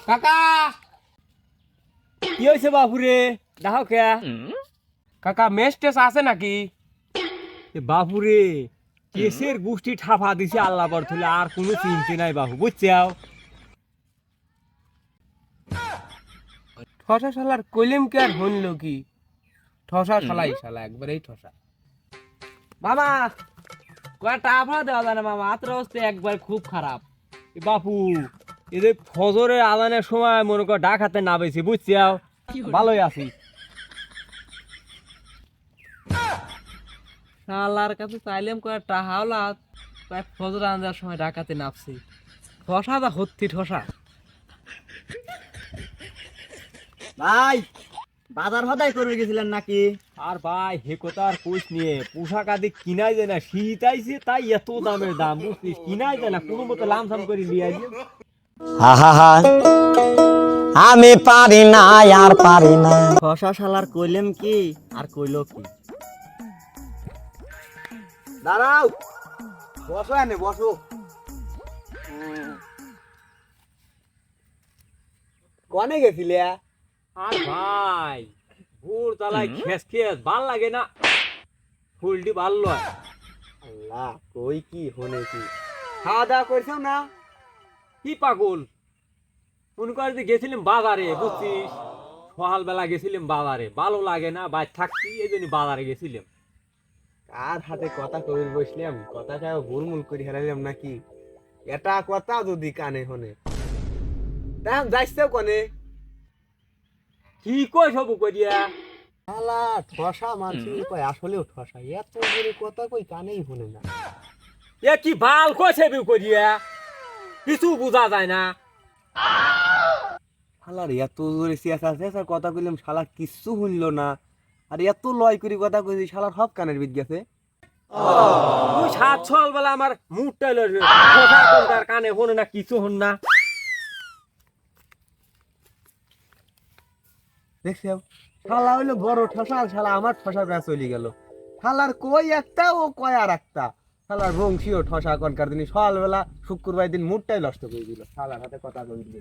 কাকা কি হয়েছে বাপুরে দেখো কে কাকা মেস টেস আছে নাকি বাপুরে কেসের গোষ্ঠী ঠাফা দিছে আল্লাহ পর থলে আর কোনো চিন্তা নাই বাবু বুঝছাও ঠসা শালার কইলেম কি আর হইল কি ঠসা শালাই শালা একবারেই ঠসা মামা কয়টা আফা দেওয়া যায় না মামা আত্র অবস্থা একবার খুব খারাপ বাপু এদের ফজরের আজানের সময় মনে কর ডাক হাতে না পেয়েছি বুঝছাও ভালোই আছি শালার কাছে চাইলাম কয়েকটা হাওলাত কয়েক ফজর আনজার সময় ডাকাতে নাপছি ঠসা দা হত্তি ঠসা ভাই বাজার হদাই করে গেছিলেন নাকি? আর ভাই হে কথা আর কইস নিয়ে পোশাক আদি কিনাই যায় না শীত আইছে তাই এত দামের দাম বুঝছিস কিনাই যায় না কোনো মতো লামসাম করে নিয়ে আইলি আমি পারি না আর পারি না ঠসা শালার কইলেম কি আর কইলো কি দাঁড়াও বসো এনে বসো কনে গেছিলে আর ভাই ভোর তালায় খেস খেস ভাল লাগে না ফুলটি ভাল লয় আল্লাহ কই কি হনে কি খাওয়া দাওয়া করছো না কি পাগল মনে করে যে গেছিলাম বাজারে বুঝছিস সকালবেলা গেছিলাম বাজারে ভালো লাগে না বাইরে থাকছি এই জন্য বাজারে গেছিলাম কার হাতে কথা কই বসলাম কথাটা ভুলমুল করে হেরাইলাম নাকি এটা কথা যদি কানে হনে তাই যাইছো কোনে কি কই সব করিয়া শালা ঠসা মানছি কই আসলেও ঠসা এত জোরে কথা কই কানেই হনে না এ কি ভাল কইছে বিউ করিয়া কিছু বোঝা যায় না শালার এত জোরে চেঁচা চেঁচা কথা কইলাম শালা কিচ্ছু শুনল না আর এত লয় করে কথা কইছি শালার সব কানের বিদ গেছে তুই সাত ছল বেলা আমার মুখটা লড়বে কথা কোনটার কানে হন না কিছু হন না দেখছো শালা হইলো বড় ঠসা শালা আমার ঠসা ব্যাস চলে গেল শালার কই একটা ও কয় আর একটা শালার বংশীয় ঠসা কনকার দিন সকালবেলা শুক্রবার দিন মুডটাই নষ্ট করে দিল শালার হাতে কথা কই দিল